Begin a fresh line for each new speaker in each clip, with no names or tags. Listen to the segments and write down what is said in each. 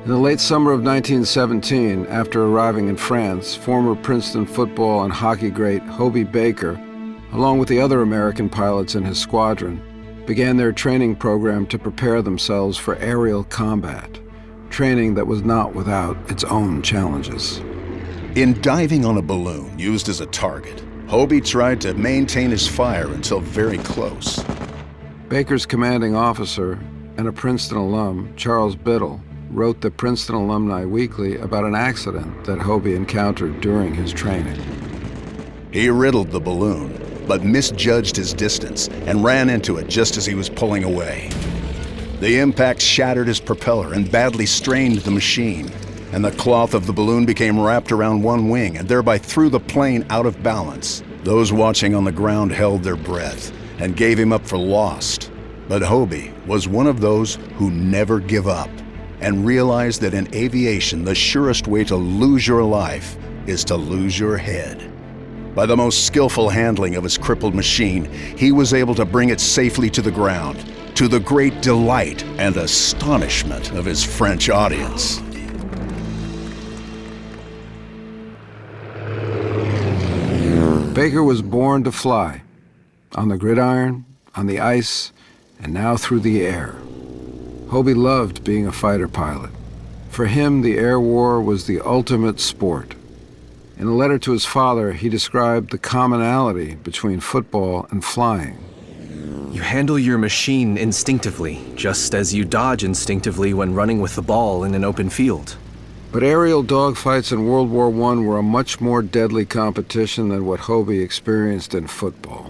In the late summer of 1917, after arriving in France, former Princeton football and hockey great Hobey Baker, along with the other American pilots in his squadron, began their training program to prepare themselves for aerial combat, training that was not without its own challenges.
In diving on a balloon used as a target, Hobey tried to maintain his fire until very close.
Baker's commanding officer and a Princeton alum, Charles Biddle, wrote the Princeton Alumni Weekly about an accident that Hobey encountered during his training.
He riddled the balloon, but misjudged his distance and ran into it just as he was pulling away. The impact shattered his propeller and badly strained the machine, and the cloth of the balloon became wrapped around one wing and thereby threw the plane out of balance. Those watching on the ground held their breath and gave him up for lost. But Hobey was one of those who never give up and realized that in aviation, the surest way to lose your life is to lose your head. By the most skillful handling of his crippled machine, he was able to bring it safely to the ground, to the great delight and astonishment of his French audience.
Baker was born to fly, on the gridiron, on the ice, and now through the air. Hobey loved being a fighter pilot. For him, the air war was the ultimate sport. In a letter to his father, he described the commonality between football and flying.
You handle your machine instinctively, just as you dodge instinctively when running with the ball in an open field.
But aerial dogfights in World War I were a much more deadly competition than what Hobey experienced in football.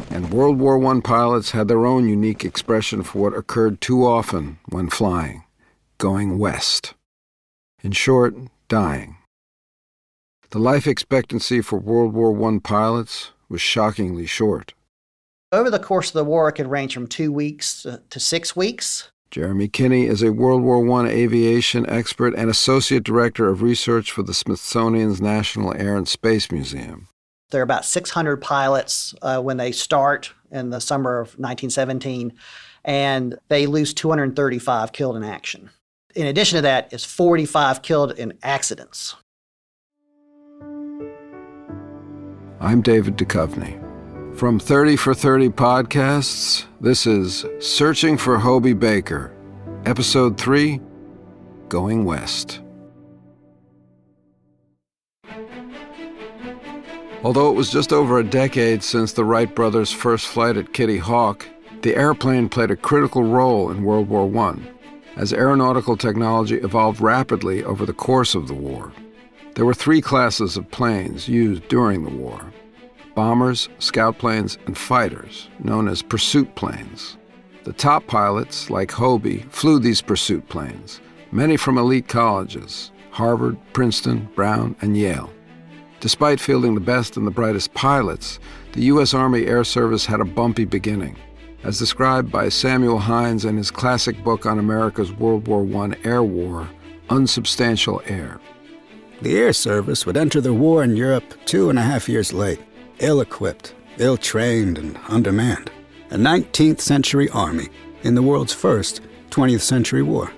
And World War I pilots had their own unique expression for what occurred too often when flying: going west. In short, dying. The life expectancy for World War I pilots was shockingly short.
Over the course of the war, it could range from 2 weeks to 6 weeks.
Jeremy Kinney is a World War I aviation expert and associate director of research for the Smithsonian's National Air and Space Museum.
There are about 600 pilots when they start in the summer of 1917, and they lose 235 killed in action. In addition to that is 45 killed in accidents.
I'm David Duchovny. From 30 for 30 podcasts, this is Searching for Hobey Baker, Episode 3, Going West. Although it was just over a decade since the Wright brothers' first flight at Kitty Hawk, the airplane played a critical role in World War I, as aeronautical technology evolved rapidly over the course of the war. There were 3 classes of planes used during the war: bombers, scout planes, and fighters, known as pursuit planes. The top pilots, like Hobey, flew these pursuit planes, many from elite colleges: Harvard, Princeton, Brown, and Yale. Despite fielding the best and the brightest pilots, the U.S. Army Air Service had a bumpy beginning, as described by Samuel Hines in his classic book on America's World War I air war, Unsubstantial Air.
The Air Service would enter the war in Europe 2.5 years late, ill-equipped, ill-trained, and undermanned. A 19th century army in the world's first 20th century war.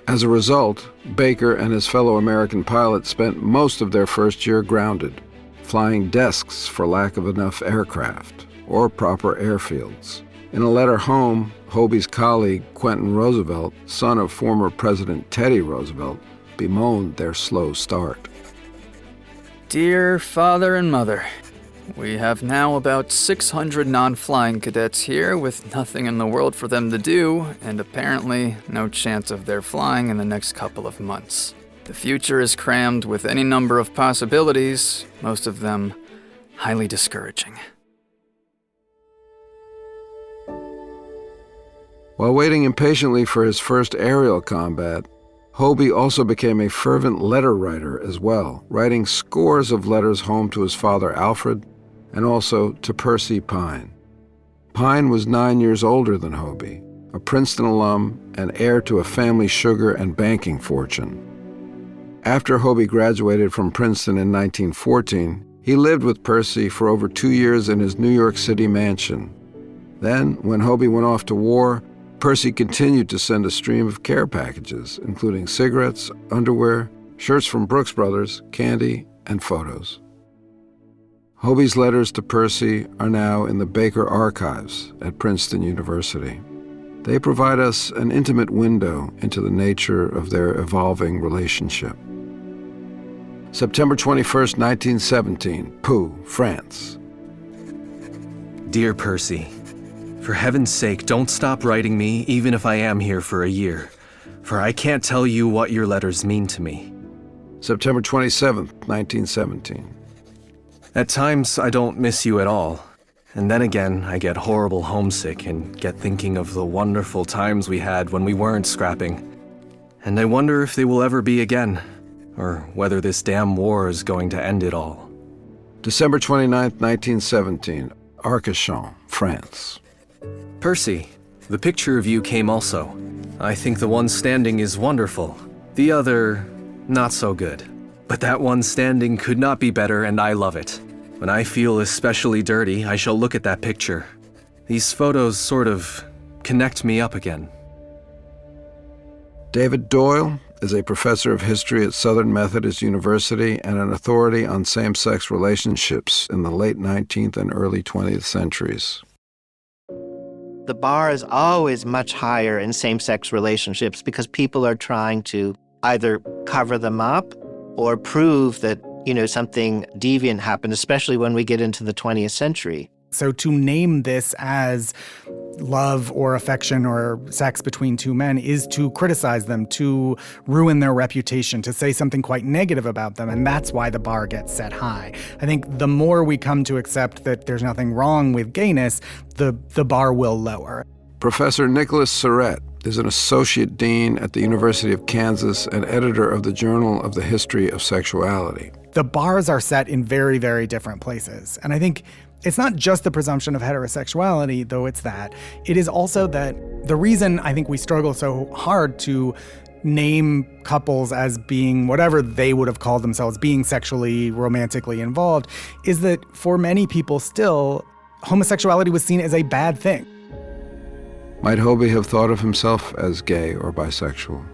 As a result, Baker and his fellow American pilots spent most of their first year grounded, flying desks for lack of enough aircraft or proper airfields. In a letter home, Hobey's colleague, Quentin Roosevelt, son of former President Teddy Roosevelt, bemoaned their slow start.
Dear father and mother, we have now about 600 non-flying cadets here with nothing in the world for them to do, and apparently no chance of their flying in the next couple of months. The future is crammed with any number of possibilities, most of them highly discouraging.
While waiting impatiently for his first aerial combat, Hobey also became a fervent letter writer as well, writing scores of letters home to his father Alfred and also to Percy Pyne. Pyne was 9 years older than Hobey, a Princeton alum and heir to a family sugar and banking fortune. After Hobey graduated from Princeton in 1914, he lived with Percy for over 2 years in his New York City mansion. Then, when Hobey went off to war, Percy continued to send a stream of care packages, including cigarettes, underwear, shirts from Brooks Brothers, candy, and photos. Hobey's letters to Percy are now in the Baker Archives at Princeton University. They provide us an intimate window into the nature of their evolving relationship. September 21st, 1917, Pau, France.
Dear Percy, for heaven's sake, don't stop writing me even if I am here for a year, for I can't tell you what your letters mean to me.
September 27th, 1917.
At times, I don't miss you at all. And then again, I get horrible homesick and get thinking of the wonderful times we had when we weren't scrapping. And I wonder if they will ever be again, or whether this damn war is going to end it all.
December 29th, 1917, Arcachon, France.
Percy, the picture of you came also. I think the one standing is wonderful. The other, not so good. But that one standing could not be better, and I love it. When I feel especially dirty, I shall look at that picture. These photos sort of connect me up again.
David Doyle is a professor of history at Southern Methodist University and an authority on same-sex relationships in the late 19th and early 20th centuries.
The bar is always much higher in same-sex relationships because people are trying to either cover them up or prove that, something deviant happened, especially when we get into the 20th century.
So to name this as love or affection or sex between two men is to criticize them, to ruin their reputation, to say something quite negative about them, and that's why the bar gets set high. I think the more we come to accept that there's nothing wrong with gayness, the bar will lower.
Professor Nicholas Surratt is an associate dean at the University of Kansas and editor of the Journal of the History of Sexuality.
The bars are set in very, very different places. And I think it's not just the presumption of heterosexuality, though it's that. It is also that the reason I think we struggle so hard to name couples as being whatever they would have called themselves, being sexually, romantically involved, is that for many people still, homosexuality was seen as a bad thing.
Might Hobey have thought of himself as gay or bisexual?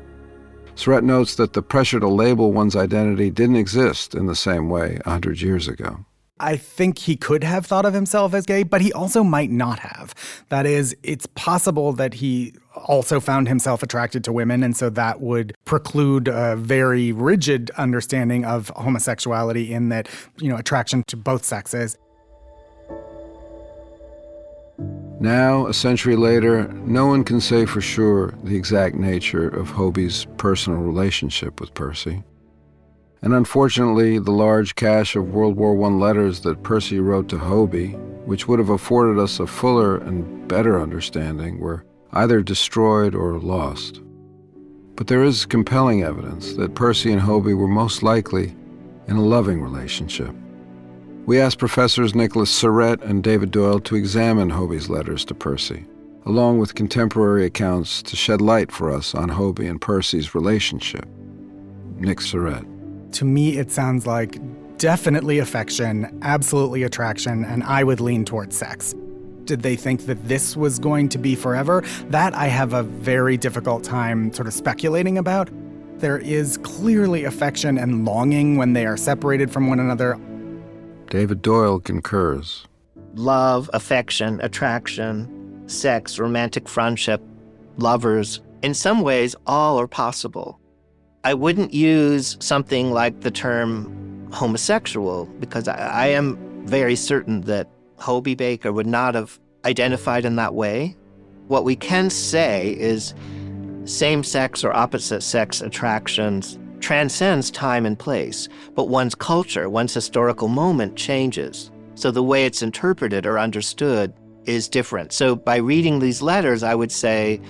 Surratt notes that the pressure to label one's identity didn't exist in the same way 100 years ago.
I think he could have thought of himself as gay, but he also might not have. That is, it's possible that he also found himself attracted to women, and so that would preclude a very rigid understanding of homosexuality in that, attraction to both sexes.
Now, a century later, no one can say for sure the exact nature of Hobey's personal relationship with Percy. And unfortunately, the large cache of World War I letters that Percy wrote to Hobey, which would have afforded us a fuller and better understanding, were either destroyed or lost. But there is compelling evidence that Percy and Hobey were most likely in a loving relationship. We asked Professors Nicholas Surratt and David Doyle to examine Hobey's letters to Percy, along with contemporary accounts to shed light for us on Hobey and Percy's relationship. Nick Surratt.
To me, it sounds like definitely affection, absolutely attraction, and I would lean towards sex. Did they think that this was going to be forever? That I have a very difficult time sort of speculating about. There is clearly affection and longing when they are separated from one another.
David Doyle concurs.
Love, affection, attraction, sex, romantic friendship, lovers, in some ways, all are possible. I wouldn't use something like the term homosexual because I am very certain that Hobey Baker would not have identified in that way. What we can say is same-sex or opposite-sex attractions transcends time and place, but one's culture, one's historical moment changes. So the way it's interpreted or understood is different. So by reading these letters, I would say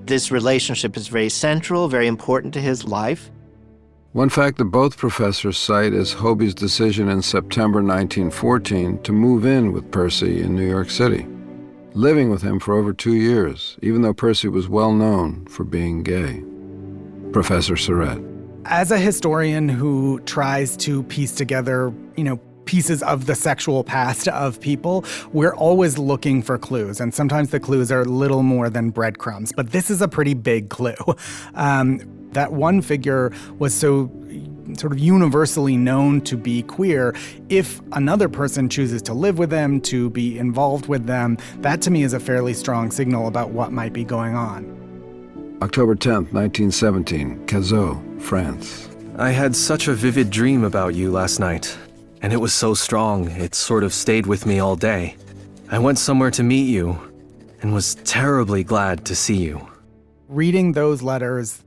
this relationship is very central, very important to his life.
One fact that both professors cite is Hobey's decision in September 1914 to move in with Percy in New York City, living with him for over 2 years, even though Percy was well known for being gay. Professor Surratt.
As a historian who tries to piece together, pieces of the sexual past of people, we're always looking for clues. And sometimes the clues are little more than breadcrumbs. But this is a pretty big clue. That one figure was so sort of universally known to be queer. If another person chooses to live with them, to be involved with them, that to me is a fairly strong signal about what might be going on.
October 10th, 1917, Cazaux, France.
I had such a vivid dream about you last night, and it was so strong it sort of stayed with me all day. I went somewhere to meet you and was terribly glad to see you.
Reading those letters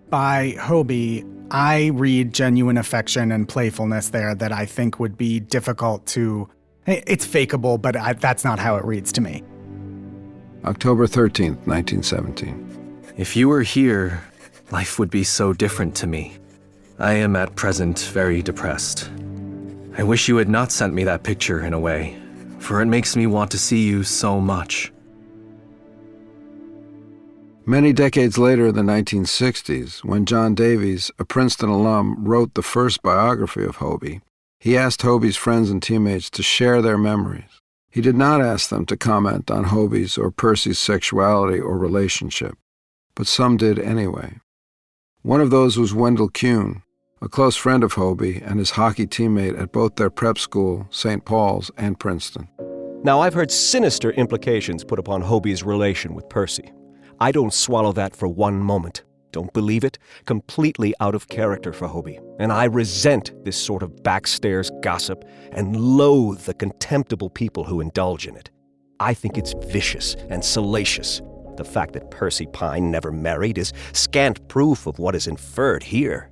by Hobey, I read genuine affection and playfulness there that I think would be difficult to... It's fakeable, but that's not how it reads to me.
October 13th, 1917.
If you were here, life would be so different to me. I am at present very depressed. I wish you had not sent me that picture in a way, for it makes me want to see you so much.
Many decades later in the 1960s, when John Davies, a Princeton alum, wrote the first biography of Hobey, he asked Hobey's friends and teammates to share their memories. He did not ask them to comment on Hobey's or Percy's sexuality or relationship, but some did anyway. One of those was Wendell Kuhn, a close friend of Hobey and his hockey teammate at both their prep school, St. Paul's, and Princeton.
Now, I've heard sinister implications put upon Hobey's relation with Percy. I don't swallow that for one moment. Don't believe it? Completely out of character for Hobey. And I resent this sort of backstairs gossip and loathe the contemptible people who indulge in it. I think it's vicious and salacious. The fact that Percy Pyne never married is scant proof of what is inferred here.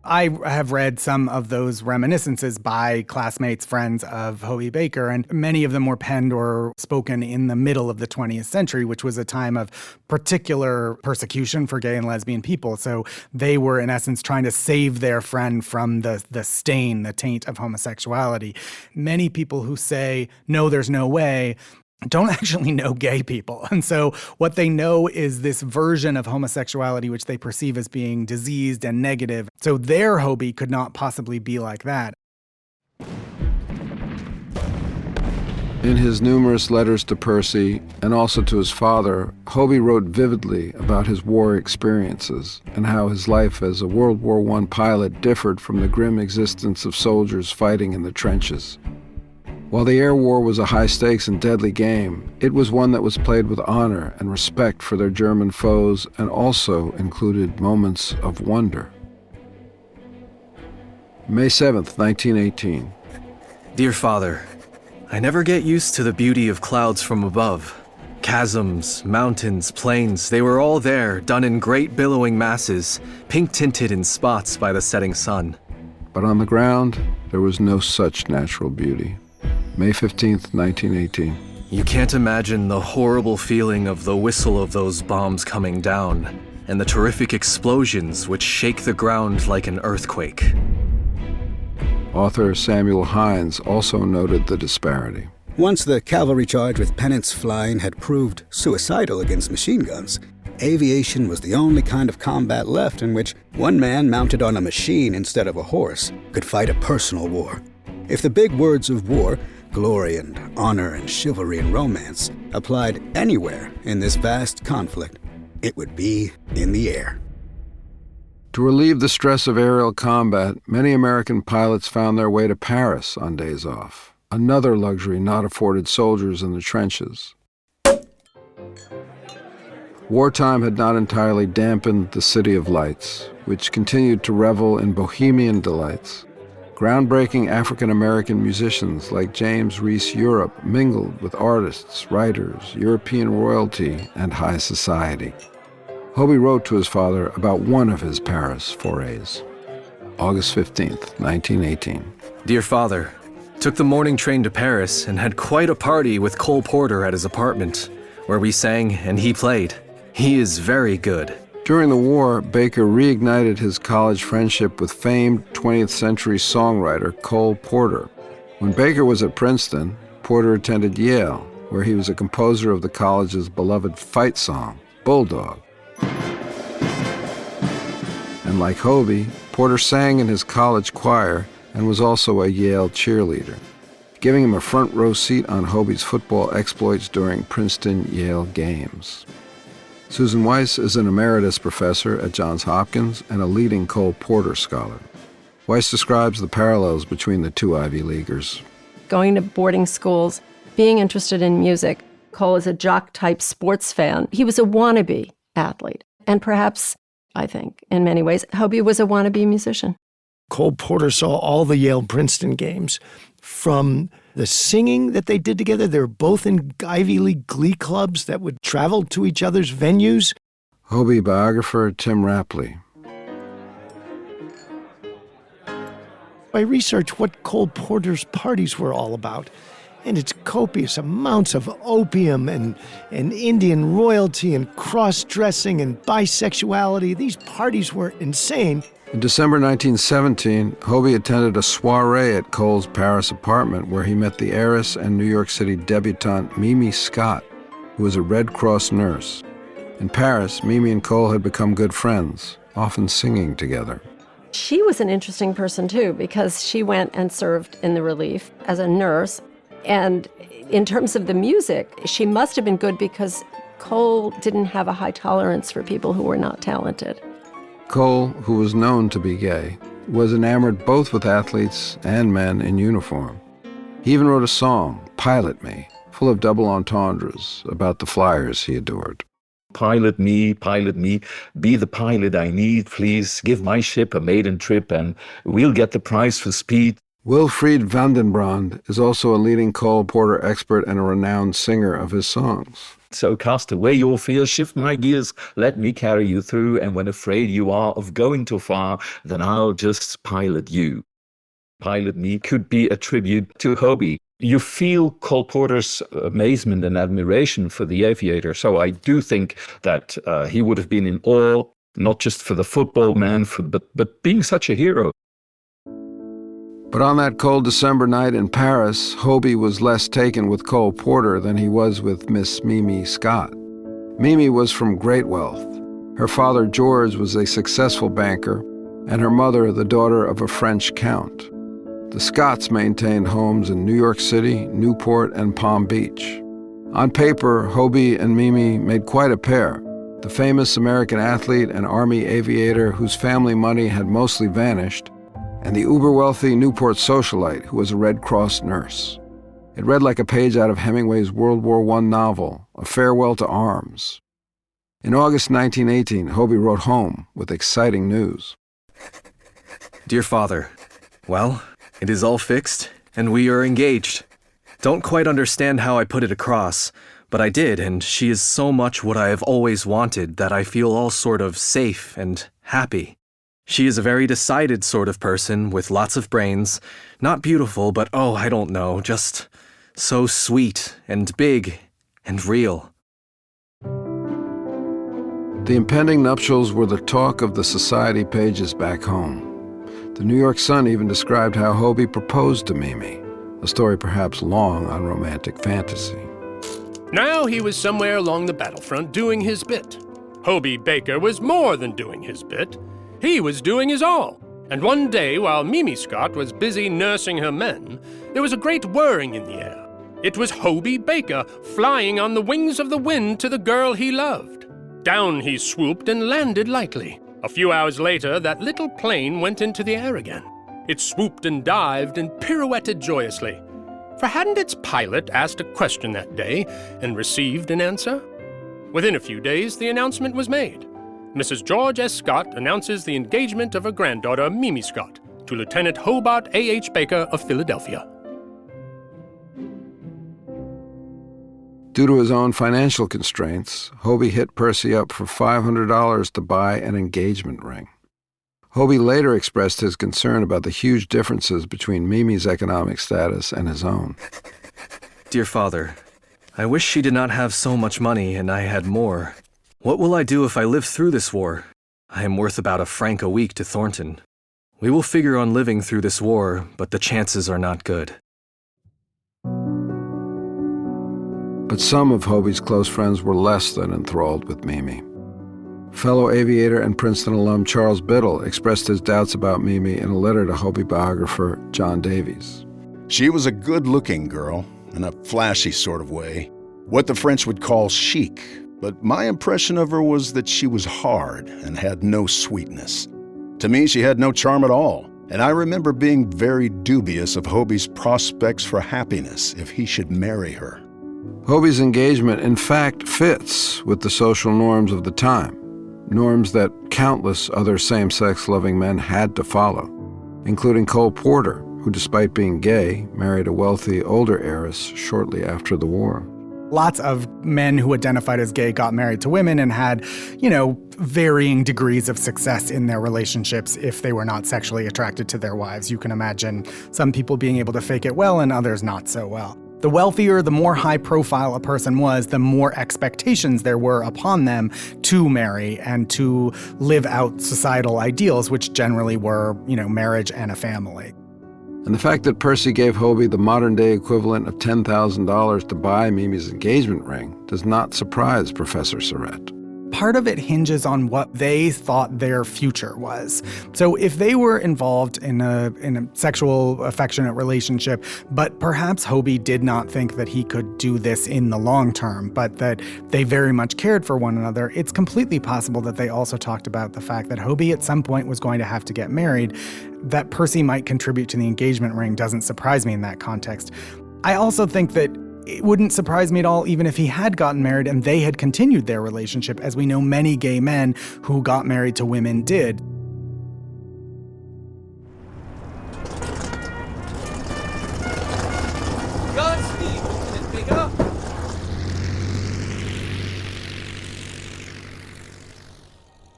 I have read some of those reminiscences by classmates, friends of Hobey Baker, and many of them were penned or spoken in the middle of the 20th century, which was a time of particular persecution for gay and lesbian people. So they were, in essence, trying to save their friend from the stain, the taint of homosexuality. Many people who say, no, there's no way, don't actually know gay people. And so what they know is this version of homosexuality which they perceive as being diseased and negative. So their Hobey could not possibly be like that.
In his numerous letters to Percy and also to his father, Hobey wrote vividly about his war experiences and how his life as a World War I pilot differed from the grim existence of soldiers fighting in the trenches. While the air war was a high-stakes and deadly game, it was one that was played with honor and respect for their German foes and also included moments of wonder. May 7th, 1918.
Dear Father, I never get used to the beauty of clouds from above. Chasms, mountains, plains, they were all there, done in great billowing masses, pink-tinted in spots by the setting sun.
But on the ground, there was no such natural beauty. May 15th, 1918.
You can't imagine the horrible feeling of the whistle of those bombs coming down, and the terrific explosions which shake the ground like an earthquake.
Author Samuel Hines also noted the disparity.
Once the cavalry charge with pennants flying had proved suicidal against machine guns, aviation was the only kind of combat left in which one man mounted on a machine instead of a horse could fight a personal war. If the big words of war, glory and honor and chivalry and romance, applied anywhere in this vast conflict, it would be in the air.
To relieve the stress of aerial combat, many American pilots found their way to Paris on days off, another luxury not afforded soldiers in the trenches. Wartime had not entirely dampened the City of Lights, which continued to revel in bohemian delights. Groundbreaking African-American musicians like James Reese Europe mingled with artists, writers, European royalty, and high society. Hobey wrote to his father about one of his Paris forays. August 15th, 1918.
Dear Father, took the morning train to Paris and had quite a party with Cole Porter at his apartment, where we sang and he played. He is very good.
During the war, Baker reignited his college friendship with famed 20th century songwriter Cole Porter. When Baker was at Princeton, Porter attended Yale, where he was a composer of the college's beloved fight song, Bulldog. And like Hobey, Porter sang in his college choir and was also a Yale cheerleader, giving him a front row seat on Hobey's football exploits during Princeton-Yale games. Susan Weiss is an emeritus professor at Johns Hopkins and a leading Cole Porter scholar. Weiss describes the parallels between the two Ivy Leaguers.
Going to boarding schools, being interested in music. Cole is a jock-type sports fan. He was a wannabe athlete. And perhaps, I think, in many ways, Hobey was a wannabe musician.
Cole Porter saw all the Yale-Princeton games. From the singing that they did together, they were both in Ivy League glee clubs that would travel to each other's venues.
Hobey biographer Tim Rapley.
I researched what Cole Porter's parties were all about, and it's copious amounts of opium and Indian royalty and cross-dressing and bisexuality. These parties were insane.
In December 1917, Hobey attended a soiree at Cole's Paris apartment where he met the heiress and New York City debutante Mimi Scott, who was a Red Cross nurse. In Paris, Mimi and Cole had become good friends, often singing together.
She was an interesting person, too, because she went and served in the relief as a nurse. And in terms of the music, she must have been good because Cole didn't have a high tolerance for people who were not talented.
Cole, who was known to be gay, was enamored both with athletes and men in uniform. He even wrote a song, Pilot Me, full of double entendres about the flyers he adored.
Pilot me, be the pilot I need, please. Give my ship a maiden trip and we'll get the prize for speed.
Wilfried Vandenbrand is also a leading Cole Porter expert and a renowned singer of his songs.
So cast away your fears, shift my gears, let me carry you through, and when afraid you are of going too far, then I'll just pilot you. Pilot Me could be a tribute to Hobey. You feel Cole Porter's amazement and admiration for the aviator, so I do think that he would have been in awe, not just for the football man, but being such a hero.
But on that cold December night in Paris, Hobey was less taken with Cole Porter than he was with Miss Mimi Scott. Mimi was from great wealth. Her father, George, was a successful banker, and her mother, the daughter of a French count. The Scotts maintained homes in New York City, Newport, and Palm Beach. On paper, Hobey and Mimi made quite a pair. The famous American athlete and Army aviator whose family money had mostly vanished, and the uber-wealthy Newport socialite who was a Red Cross nurse. It read like a page out of Hemingway's World War I novel, A Farewell to Arms. In August 1918, Hobey wrote home with exciting news.
Dear Father, well, it is all fixed, and we are engaged. Don't quite understand how I put it across, but I did, and she is so much what I have always wanted that I feel all sort of safe and happy. She is a very decided sort of person with lots of brains, not beautiful, but oh, I don't know, just so sweet and big and real.
The impending nuptials were the talk of the society pages back home. The New York Sun even described how Hobey proposed to Mimi, a story perhaps long on romantic fantasy.
Now he was somewhere along the battlefront doing his bit. Hobey Baker was more than doing his bit. He was doing his all. And one day, while Mimi Scott was busy nursing her men, there was a great whirring in the air. It was Hobey Baker flying on the wings of the wind to the girl he loved. Down he swooped and landed lightly. A few hours later, that little plane went into the air again. It swooped and dived and pirouetted joyously. For hadn't its pilot asked a question that day and received an answer? Within a few days, the announcement was made. Mrs. George S. Scott announces the engagement of her granddaughter, Mimi Scott, to Lieutenant Hobart A.H. Baker of Philadelphia.
Due to his own financial constraints, Hobey hit Percy up for $500 to buy an engagement ring. Hobey later expressed his concern about the huge differences between Mimi's economic status and his own.
Dear Father, I wish she did not have so much money and I had more. What will I do if I live through this war? I am worth about $1 a week to Thornton. We will figure on living through this war, but the chances are not good.
But some of Hobey's close friends were less than enthralled with Mimi. Fellow aviator and Princeton alum Charles Biddle expressed his doubts about Mimi in a letter to Hobey biographer John Davies.
She was a good-looking girl, in a flashy sort of way, what the French would call chic, but my impression of her was that she was hard and had no sweetness. To me, she had no charm at all, and I remember being very dubious of Hobey's prospects for happiness if he should marry her.
Hobey's engagement, in fact, fits with the social norms of the time, norms that countless other same-sex loving men had to follow, including Cole Porter, who, despite being gay, married a wealthy older heiress shortly after the war.
Lots of men who identified as gay got married to women and had, varying degrees of success in their relationships if they were not sexually attracted to their wives. You can imagine some people being able to fake it well and others not so well. The wealthier, the more high profile a person was, the more expectations there were upon them to marry and to live out societal ideals, which generally were, marriage and a family.
And the fact that Percy gave Hobey the modern-day equivalent of $10,000 to buy Mimi's engagement ring does not surprise Professor Surratt.
Part of it hinges on what they thought their future was. So if they were involved in a sexual, affectionate relationship, but perhaps Hobey did not think that he could do this in the long term, but that they very much cared for one another, it's completely possible that they also talked about the fact that Hobey at some point was going to have to get married. That Percy might contribute to the engagement ring doesn't surprise me in that context. I also think that it wouldn't surprise me at all even if he had gotten married and they had continued their relationship, as we know many gay men who got married to women did.
Godspeed, Lieutenant Baker.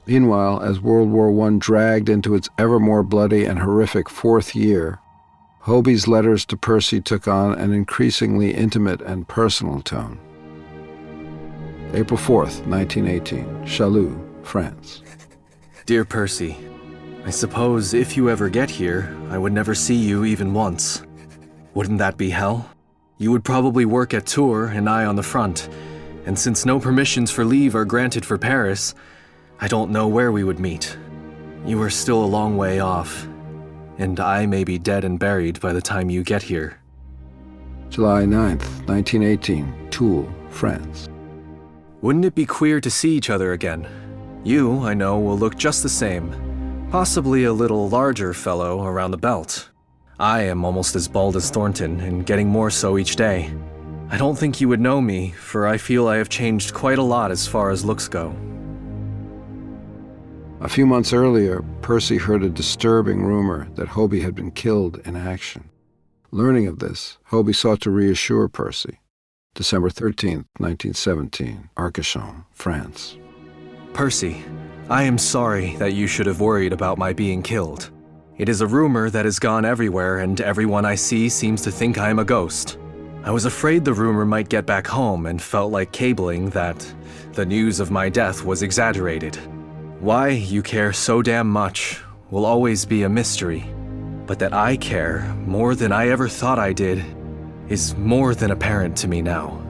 Meanwhile, as World War I dragged into its ever more bloody and horrific fourth year, Hobey's letters to Percy took on an increasingly intimate and personal tone. April 4th, 1918, Chailloux, France.
Dear Percy, I suppose if you ever get here, I would never see you even once. Wouldn't that be hell? You would probably work at Tours and I on the front, and since no permissions for leave are granted for Paris, I don't know where we would meet. You are still a long way off, and I may be dead and buried by the time you get here.
July 9th, 1918, Toul, France.
Wouldn't it be queer to see each other again? You, I know, will look just the same. Possibly a little larger fellow around the belt. I am almost as bald as Thornton, and getting more so each day. I don't think you would know me, for I feel I have changed quite a lot as far as looks go.
A few months earlier, Percy heard a disturbing rumor that Hobey had been killed in action. Learning of this, Hobey sought to reassure Percy. December 13th, 1917, Arcachon, France.
Percy, I am sorry that you should have worried about my being killed. It is a rumor that has gone everywhere, and everyone I see seems to think I am a ghost. I was afraid the rumor might get back home and felt like cabling that the news of my death was exaggerated. Why you care so damn much will always be a mystery, but that I care more than I ever thought I did is more than apparent to me now.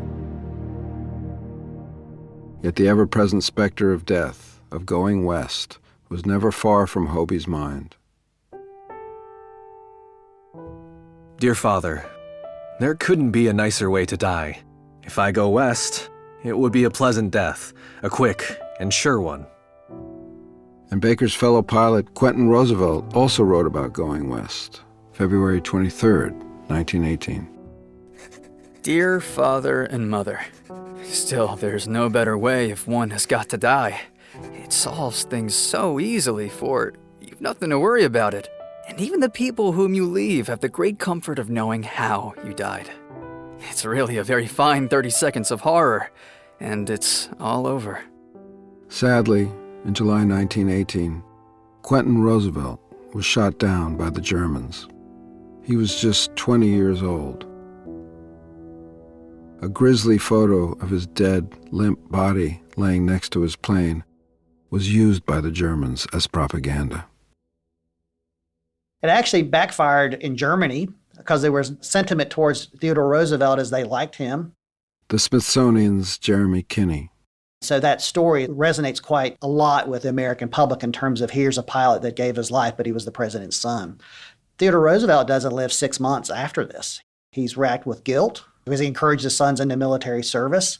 Yet the ever-present specter of death, of going west, was never far from Hobey's mind.
Dear Father, there couldn't be a nicer way to die. If I go west, it would be a pleasant death, a quick and sure one.
And Baker's fellow pilot, Quentin Roosevelt, also wrote about going west, February 23rd, 1918.
Dear Father and Mother, still, there's no better way if one has got to die. It solves things so easily, for you've nothing to worry about it. And even the people whom you leave have the great comfort of knowing how you died. It's really a very fine 30 seconds of horror, and it's all over.
Sadly, in July 1918, Quentin Roosevelt was shot down by the Germans. He was just 20 years old. A grisly photo of his dead, limp body laying next to his plane was used by the Germans as propaganda.
It actually backfired in Germany because there was sentiment towards Theodore Roosevelt as they liked him.
The Smithsonian's Jeremy Kinney.
So that story resonates quite a lot with the American public in terms of here's a pilot that gave his life, but he was the president's son. Theodore Roosevelt doesn't live 6 months after this. He's racked with guilt because he encouraged his sons into military service.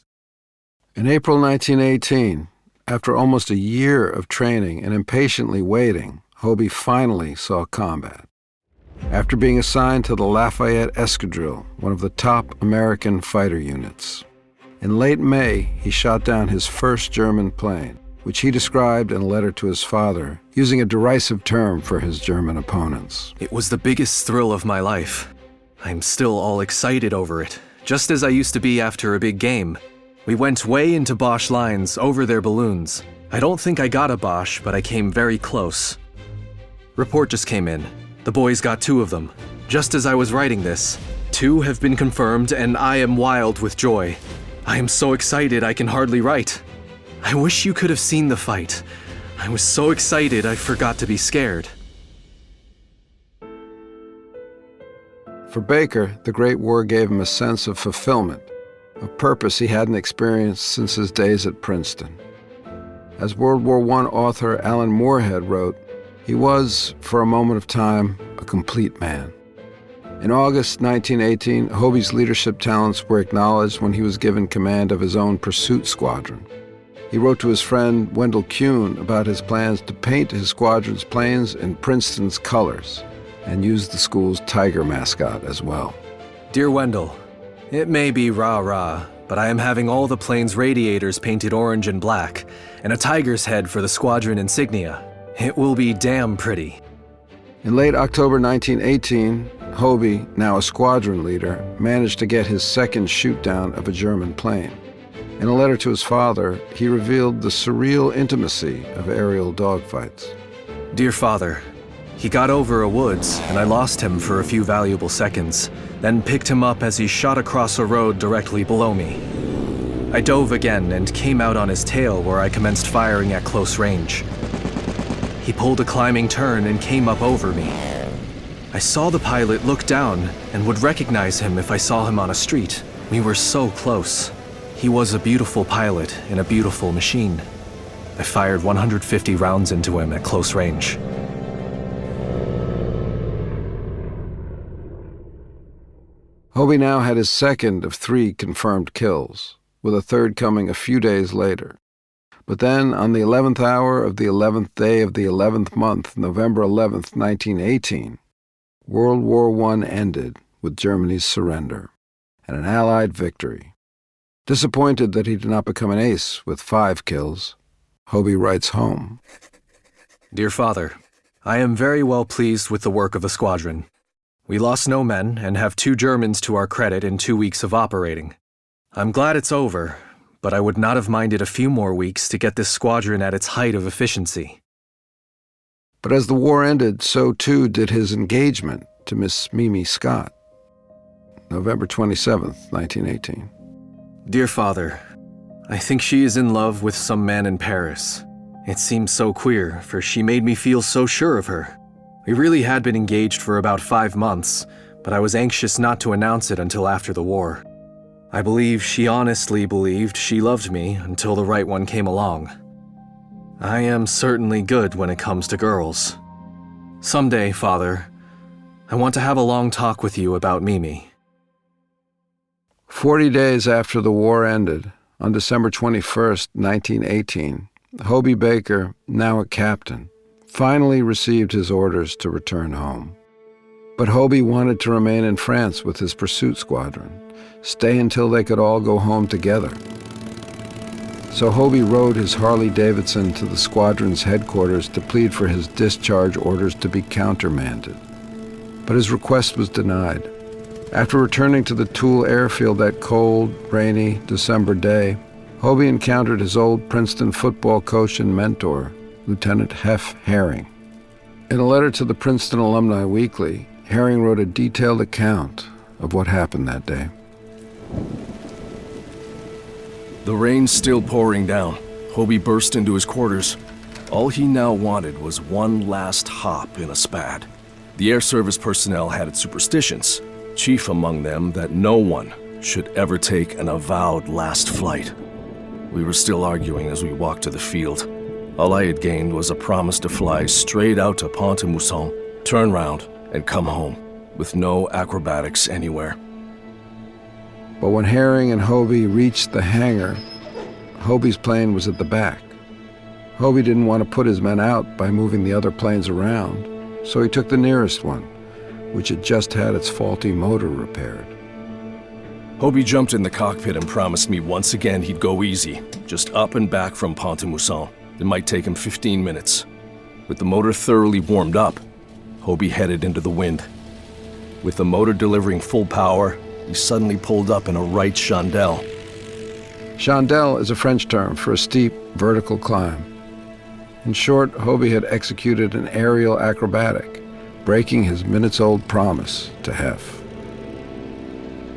In April 1918, after almost a year of training and impatiently waiting, Hobey finally saw combat. After being assigned to the Lafayette Escadrille, one of the top American fighter units. In late May, he shot down his first German plane, which he described in a letter to his father, using a derisive term for his German opponents.
It was the biggest thrill of my life. I'm still all excited over it, just as I used to be after a big game. We went way into Boche lines over their balloons. I don't think I got a Boche, but I came very close. Report just came in. The boys got 2 of them. Just as I was writing this, 2 have been confirmed, and I am wild with joy. I am so excited I can hardly write. I wish you could have seen the fight. I was so excited I forgot to be scared.
For Baker, the Great War gave him a sense of fulfillment, a purpose he hadn't experienced since his days at Princeton. As World War I author Alan Moorhead wrote, he was, for a moment of time, a complete man. In August 1918, Hobey's leadership talents were acknowledged when he was given command of his own pursuit squadron. He wrote to his friend Wendell Kuhn about his plans to paint his squadron's planes in Princeton's colors and use the school's tiger mascot as well.
Dear Wendell, it may be rah-rah, but I am having all the plane's radiators painted orange and black, and a tiger's head for the squadron insignia. It will be damn pretty.
In late October 1918, Hobey, now a squadron leader, managed to get his second shoot-down of a German plane. In a letter to his father, he revealed the surreal intimacy of aerial dogfights.
Dear Father, he got over a woods, and I lost him for a few valuable seconds, then picked him up as he shot across a road directly below me. I dove again and came out on his tail where I commenced firing at close range. He pulled a climbing turn and came up over me. I saw the pilot look down and would recognize him if I saw him on a street. We were so close. He was a beautiful pilot in a beautiful machine. I fired 150 rounds into him at close range.
Hobey now had his second of 3 confirmed kills, with a third coming a few days later. But then, on the 11th hour of the 11th day of the 11th month, November 11th, 1918, World War I ended with Germany's surrender and an Allied victory. Disappointed that he did not become an ace with 5 kills, Hobey writes home.
Dear Father, I am very well pleased with the work of the squadron. We lost no men and have 2 Germans to our credit in 2 weeks of operating. I'm glad it's over, but I would not have minded a few more weeks to get this squadron at its height of efficiency.
But as the war ended, so too did his engagement to Miss Mimi Scott. November 27th, 1918.
Dear Father, I think she is in love with some man in Paris. It seems so queer, for she made me feel so sure of her. We really had been engaged for about 5 months, but I was anxious not to announce it until after the war. I believe she honestly believed she loved me until the right one came along. I am certainly good when it comes to girls. Someday, Father, I want to have a long talk with you about Mimi.
40 days after the war ended, on December 21st, 1918, Hobey Baker, now a captain, finally received his orders to return home. But Hobey wanted to remain in France with his pursuit squadron, stay until they could all go home together. So Hobey rode his Harley-Davidson to the squadron's headquarters to plead for his discharge orders to be countermanded. But his request was denied. After returning to the Toul airfield that cold, rainy December day, Hobey encountered his old Princeton football coach and mentor, Lieutenant Hef Herring. In a letter to the Princeton Alumni Weekly, Herring wrote a detailed account of what happened that day.
The rain still pouring down. Hobey burst into his quarters. All he now wanted was one last hop in a Spad. The air service personnel had its superstitions, chief among them that no one should ever take an avowed last flight. We were still arguing as we walked to the field. All I had gained was a promise to fly straight out to Pont-à-Mousson, turn round, and come home, with no acrobatics anywhere.
But when Herring and Hobey reached the hangar, Hobey's plane was at the back. Hobey didn't want to put his men out by moving the other planes around, so he took the nearest one, which had just had its faulty motor repaired.
Hobey jumped in the cockpit and promised me once again he'd go easy, just up and back from Pont-à-Mousson. It might take him 15 minutes. With the motor thoroughly warmed up, Hobey headed into the wind. With the motor delivering full power, he suddenly pulled up in a right chandelle.
Chandelle is a French term for a steep, vertical climb. In short, Hobey had executed an aerial acrobatic, breaking his minutes-old promise to Hef.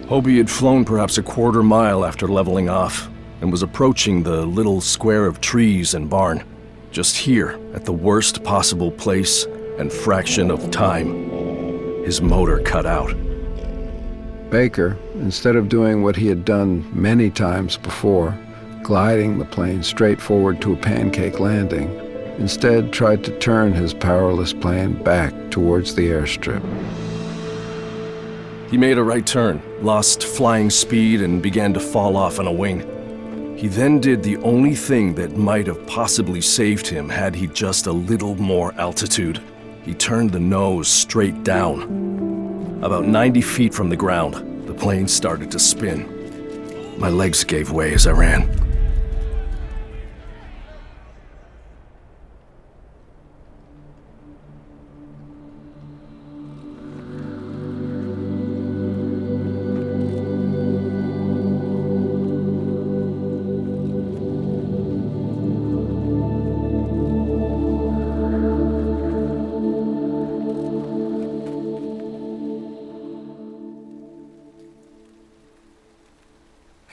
Hobey had flown perhaps a quarter mile after leveling off and was approaching the little square of trees and barn. Just here, at the worst possible place and fraction of time, his motor cut out.
Baker, instead of doing what he had done many times before, gliding the plane straight forward to a pancake landing, instead tried to turn his powerless plane back towards the airstrip.
He made a right turn, lost flying speed, and began to fall off on a wing. He then did the only thing that might have possibly saved him had he just a little more altitude. He turned the nose straight down. About 90 feet from the ground, the plane started to spin. My legs gave way as I ran.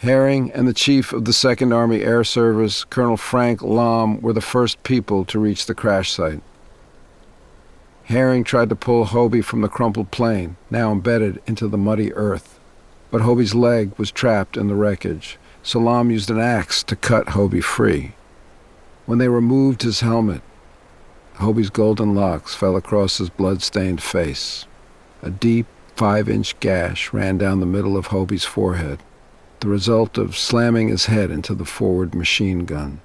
Herring and the chief of the 2nd Army Air Service, Colonel Frank Lahm, were the first people to reach the crash site. Herring tried to pull Hobey from the crumpled plane, now embedded into the muddy earth. But Hobey's leg was trapped in the wreckage, so Lahm used an axe to cut Hobey free. When they removed his helmet, Hobey's golden locks fell across his blood-stained face. A deep 5-inch gash ran down the middle of Hobey's forehead, the result of slamming his head into the forward machine gun.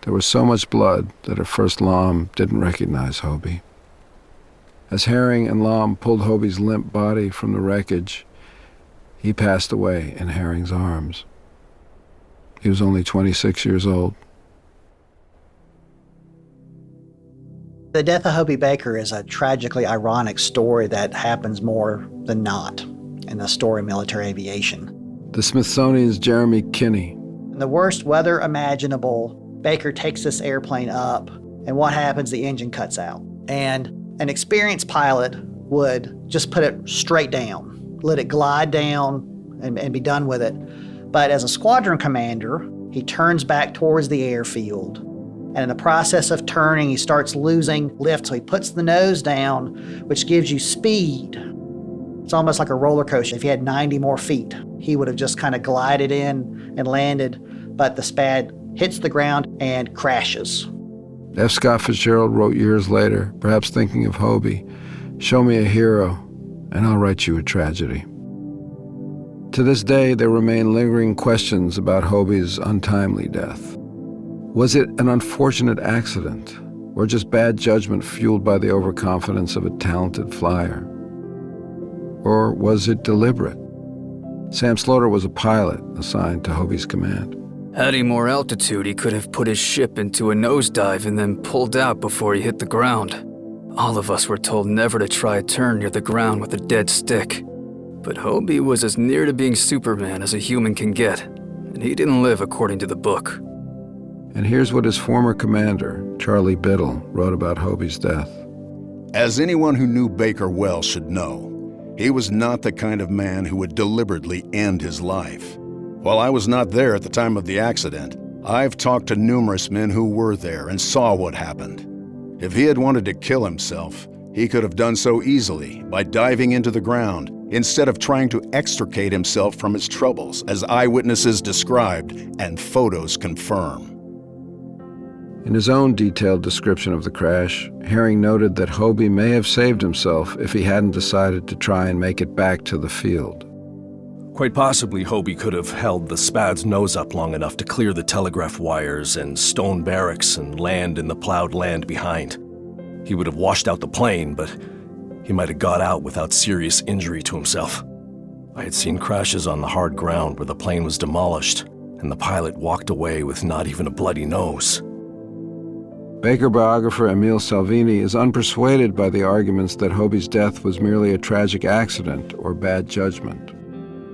There was so much blood that at first Lahm didn't recognize Hobey. As Herring and Lahm pulled Hobey's limp body from the wreckage, he passed away in Herring's arms. He was only 26 years old.
The death of Hobey Baker is a tragically ironic story that happens more than not in the story of military aviation.
The Smithsonian's Jeremy Kinney.
In the worst weather imaginable, Baker takes this airplane up, and what happens? The engine cuts out. And an experienced pilot would just put it straight down, let it glide down, and be done with it. But as a squadron commander, he turns back towards the airfield. And in the process of turning, he starts losing lift, so he puts the nose down, which gives you speed. It's almost like a roller coaster. If he had 90 more feet, he would have just kind of glided in and landed, but the SPAD hits the ground and crashes.
F. Scott Fitzgerald wrote years later, perhaps thinking of Hobey, "Show me a hero, and I'll write you a tragedy." To this day, there remain lingering questions about Hobey's untimely death. Was it an unfortunate accident, or just bad judgment fueled by the overconfidence of a talented flyer? Or was it deliberate? Sam Slaughter was a pilot assigned to Hobey's command.
Had he more altitude, he could have put his ship into a nosedive and then pulled out before he hit the ground. All of us were told never to try a turn near the ground with a dead stick. But Hobey was as near to being Superman as a human can get, and he didn't live according to the book.
And here's what his former commander, Charlie Biddle, wrote about Hobey's death.
As anyone who knew Baker well should know, he was not the kind of man who would deliberately end his life. While I was not there at the time of the accident, I've talked to numerous men who were there and saw what happened. If he had wanted to kill himself, he could have done so easily by diving into the ground instead of trying to extricate himself from his troubles, as eyewitnesses described and photos confirm.
In his own detailed description of the crash, Herring noted that Hobey may have saved himself if he hadn't decided to try and make it back to the field.
Quite possibly, Hobey could have held the Spad's nose up long enough to clear the telegraph wires and stone barracks and land in the plowed land behind. He would have washed out the plane, but he might have got out without serious injury to himself. I had seen crashes on the hard ground where the plane was demolished, and the pilot walked away with not even a bloody nose.
Baker biographer Emile Salvini is unpersuaded by the arguments that Hobey's death was merely a tragic accident or bad judgment.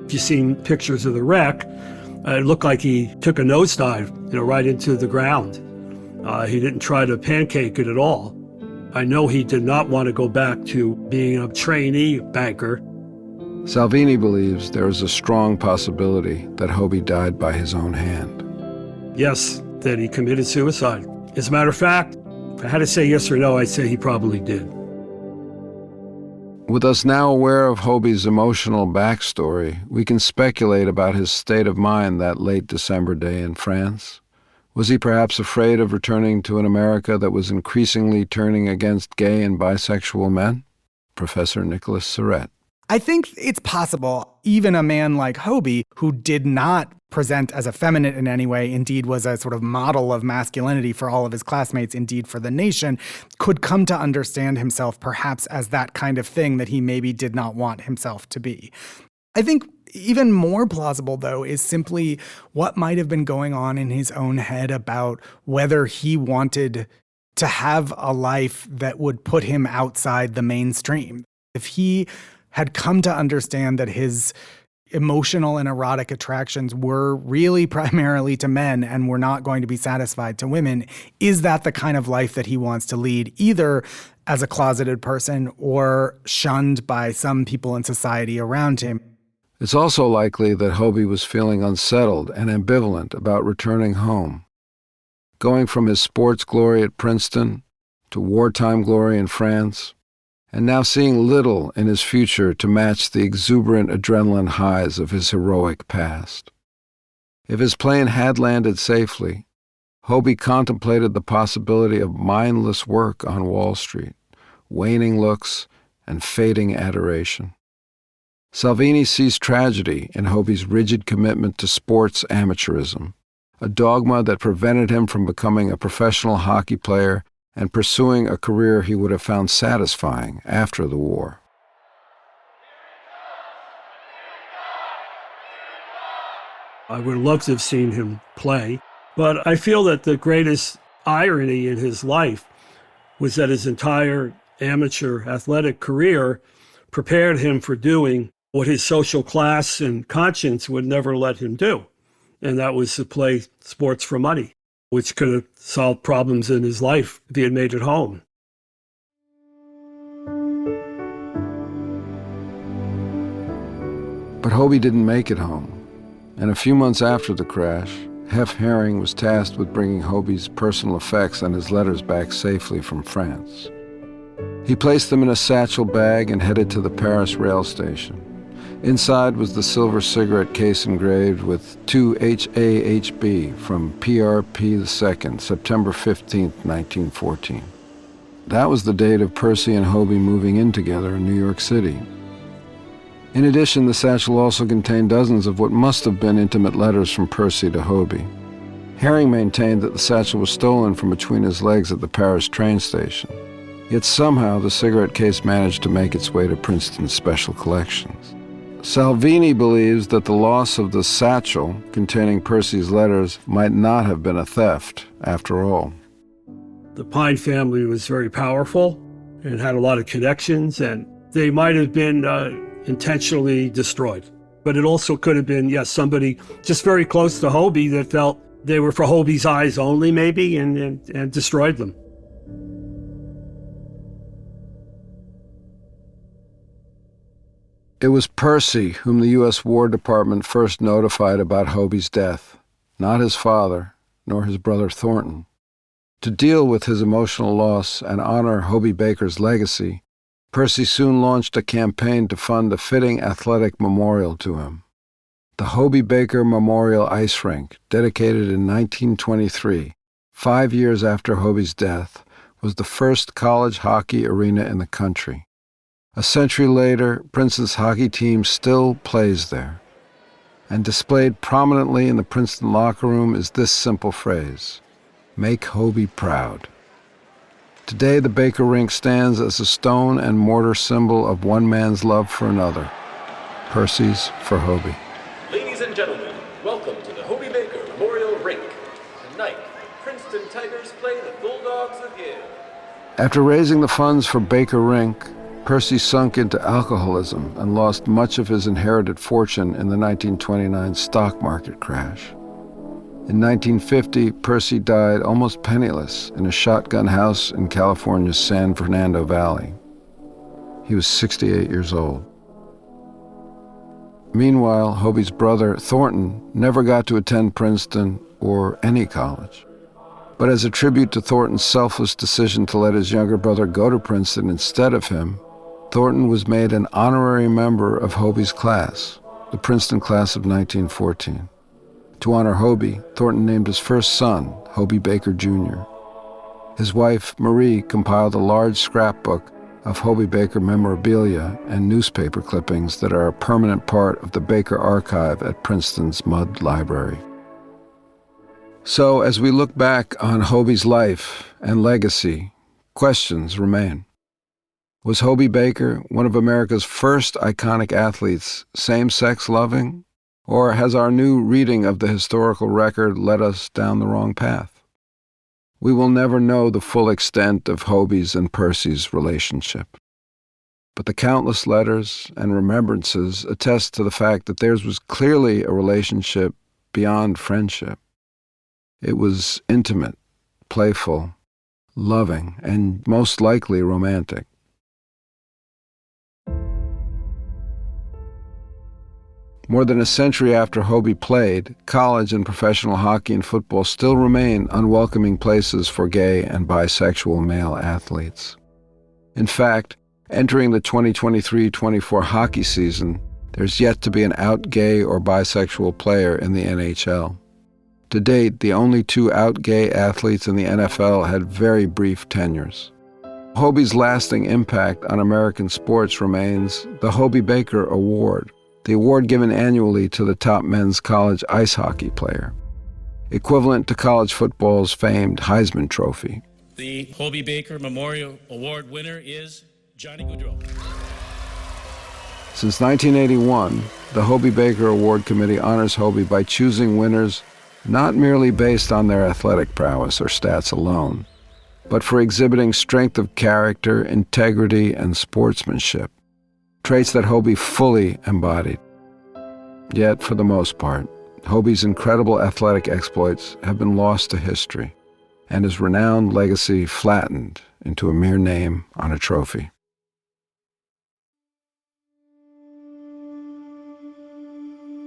If you've seen pictures of the wreck, it looked like he took a nosedive, right into the ground. He didn't try to pancake it at all. I know he did not want to go back to being a trainee banker.
Salvini believes there is a strong possibility that Hobey died by his own hand.
Yes, that he committed suicide. As a matter of fact, if I had to say yes or no, I'd say he probably did.
With us now aware of Hobey's emotional backstory, we can speculate about his state of mind that late December day in France. Was he perhaps afraid of returning to an America that was increasingly turning against gay and bisexual men? Professor Nicholas Surrett.
I think it's possible even a man like Hobey, who did not present as effeminate in any way, indeed was a sort of model of masculinity for all of his classmates, indeed for the nation, could come to understand himself perhaps as that kind of thing that he maybe did not want himself to be. I think even more plausible, though, is simply what might have been going on in his own head about whether he wanted to have a life that would put him outside the mainstream. If he had come to understand that his emotional and erotic attractions were really primarily to men and were not going to be satisfied to women, is that the kind of life that he wants to lead, either as a closeted person or shunned by some people in society around him?
It's also likely that Hobey was feeling unsettled and ambivalent about returning home. Going from his sports glory at Princeton to wartime glory in France, and now seeing little in his future to match the exuberant adrenaline highs of his heroic past. If his plane had landed safely, Hobey contemplated the possibility of mindless work on Wall Street, waning looks, and fading adoration. Salvini sees tragedy in Hobey's rigid commitment to sports amateurism, a dogma that prevented him from becoming a professional hockey player and pursuing a career he would have found satisfying after the war.
I would love to have seen him play, but I feel that the greatest irony in his life was that his entire amateur athletic career prepared him for doing what his social class and conscience would never let him do, and that was to play sports for money, which could have solved problems in his life if he had made it home.
But Hobey didn't make it home, and a few months after the crash, Hef Herring was tasked with bringing Hobey's personal effects and his letters back safely from France. He placed them in a satchel bag and headed to the Paris rail station. Inside was the silver cigarette case engraved with 2 HAHB from PRP II, September 15, 1914. That was the date of Percy and Hobey moving in together in New York City. In addition, the satchel also contained dozens of what must have been intimate letters from Percy to Hobey. Herring maintained that the satchel was stolen from between his legs at the Paris train station. Yet somehow the cigarette case managed to make its way to Princeton's special collections. Salvini believes that the loss of the satchel containing Percy's letters might not have been a theft, after all.
The Pyne family was very powerful and had a lot of connections, and they might have been intentionally destroyed. But it also could have been, yes, somebody just very close to Hobey that felt they were for Hobey's eyes only, maybe, and destroyed them.
It was Percy whom the U.S. War Department first notified about Hobey's death, not his father, nor his brother Thornton. To deal with his emotional loss and honor Hobey Baker's legacy, Percy soon launched a campaign to fund a fitting athletic memorial to him. The Hobey Baker Memorial Ice Rink, dedicated in 1923, 5 years after Hobey's death, was the first college hockey arena in the country. A century later, Princeton's hockey team still plays there. And displayed prominently in the Princeton locker room is this simple phrase: "Make Hobey proud." Today, the Baker Rink stands as a stone and mortar symbol of one man's love for another. Percy's for Hobey.
Ladies and gentlemen, welcome to the Hobey Baker Memorial Rink. Tonight, the Princeton Tigers play the Bulldogs of Yale.
After raising the funds for Baker Rink, Percy sunk into alcoholism and lost much of his inherited fortune in the 1929 stock market crash. In 1950, Percy died almost penniless in a shotgun house in California's San Fernando Valley. He was 68 years old. Meanwhile, Hobey's brother, Thornton, never got to attend Princeton or any college. But as a tribute to Thornton's selfless decision to let his younger brother go to Princeton instead of him, Thornton was made an honorary member of Hobey's class, the Princeton class of 1914. To honor Hobey, Thornton named his first son, Hobey Baker Jr. His wife, Marie, compiled a large scrapbook of Hobey Baker memorabilia and newspaper clippings that are a permanent part of the Baker archive at Princeton's Mudd Library. So, as we look back on Hobey's life and legacy, questions remain. Was Hobey Baker one of America's first iconic athletes, same-sex loving? Or has our new reading of the historical record led us down the wrong path? We will never know the full extent of Hobey's and Percy's relationship. But the countless letters and remembrances attest to the fact that theirs was clearly a relationship beyond friendship. It was intimate, playful, loving, and most likely romantic. More than a century after Hobey played, college and professional hockey and football still remain unwelcoming places for gay and bisexual male athletes. In fact, entering the 2023-24 hockey season, there's yet to be an out gay or bisexual player in the NHL. To date, the only 2 out gay athletes in the NFL had very brief tenures. Hobey's lasting impact on American sports remains the Hobey Baker Award, the award given annually to the top men's college ice hockey player, equivalent to college football's famed Heisman Trophy.
The Hobey Baker Memorial Award winner is Johnny Gaudreau.
Since 1981, the Hobey Baker Award Committee honors Hobey by choosing winners not merely based on their athletic prowess or stats alone, but for exhibiting strength of character, integrity, and sportsmanship, traits that Hobey fully embodied. Yet, for the most part, Hobey's incredible athletic exploits have been lost to history, and his renowned legacy flattened into a mere name on a trophy.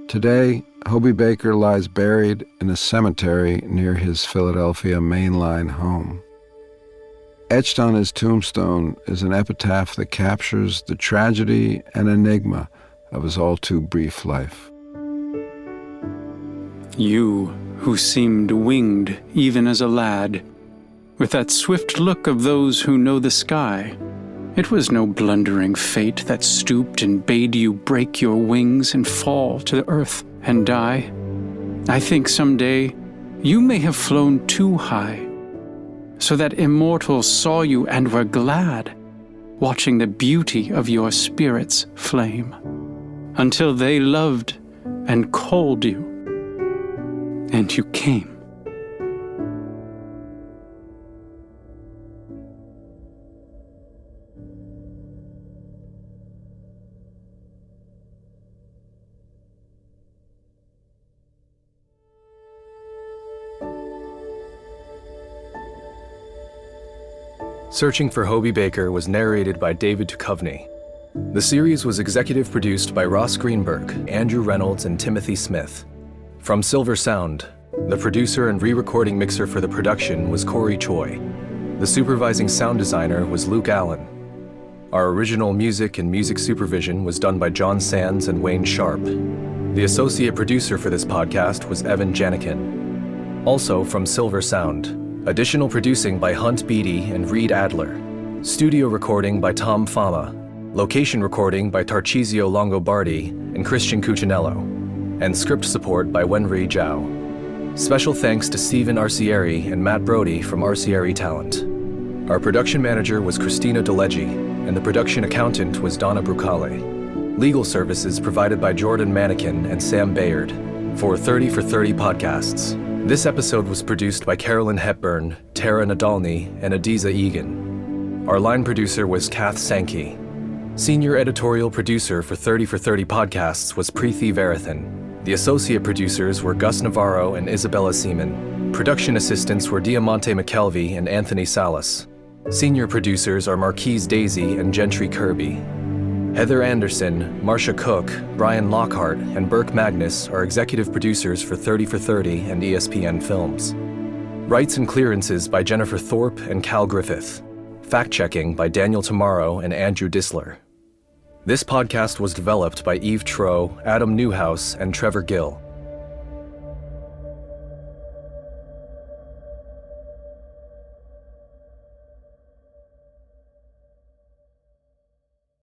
Today, Hobey Baker lies buried in a cemetery near his Philadelphia mainline home. Etched on his tombstone is an epitaph that captures the tragedy and enigma of his all-too-brief life.
You, who seemed winged even as a lad, with that swift look of those who know the sky, it was no blundering fate that stooped and bade you break your wings and fall to the earth and die. I think someday you may have flown too high, so that immortals saw you and were glad, watching the beauty of your spirit's flame, until they loved and called you, and you came.
Searching for Hobey Baker was narrated by David Duchovny. The series was executive produced by Ross Greenberg, Andrew Reynolds, and Timothy Smith. From Silver Sound, the producer and re-recording mixer for the production was Corey Choi. The supervising sound designer was Luke Allen. Our original music and music supervision was done by John Sands and Wayne Sharp. The associate producer for this podcast was Evan Janikin. Also from Silver Sound. Additional producing by Hunt Beatty and Reed Adler. Studio recording by Tom Fama. Location recording by Tarcisio Longobardi and Christian Cuccinello. And script support by Wenri Zhao. Special thanks to Stephen Arcieri and Matt Brody from Arcieri Talent. Our production manager was Christina DeLeggi, and the production accountant was Donna Brucale. Legal services provided by Jordan Manikin and Sam Bayard for 30 for 30 podcasts. This episode was produced by Carolyn Hepburn, Tara Nadolny, and Adiza Egan. Our line producer was Kath Sankey. Senior editorial producer for 30 for 30 podcasts was Preethi Varathan. The associate producers were Gus Navarro and Isabella Seaman. Production assistants were Diamante McKelvey and Anthony Salas. Senior producers are Marquise Daisy and Gentry Kirby. Heather Anderson, Marcia Cook, Brian Lockhart, and Burke Magnus are executive producers for 30 for 30 and ESPN Films. Rights and clearances by Jennifer Thorpe and Cal Griffith. Fact-checking by Daniel Tomorrow and Andrew Disler. This podcast was developed by Eve Troe, Adam Newhouse, and Trevor Gill.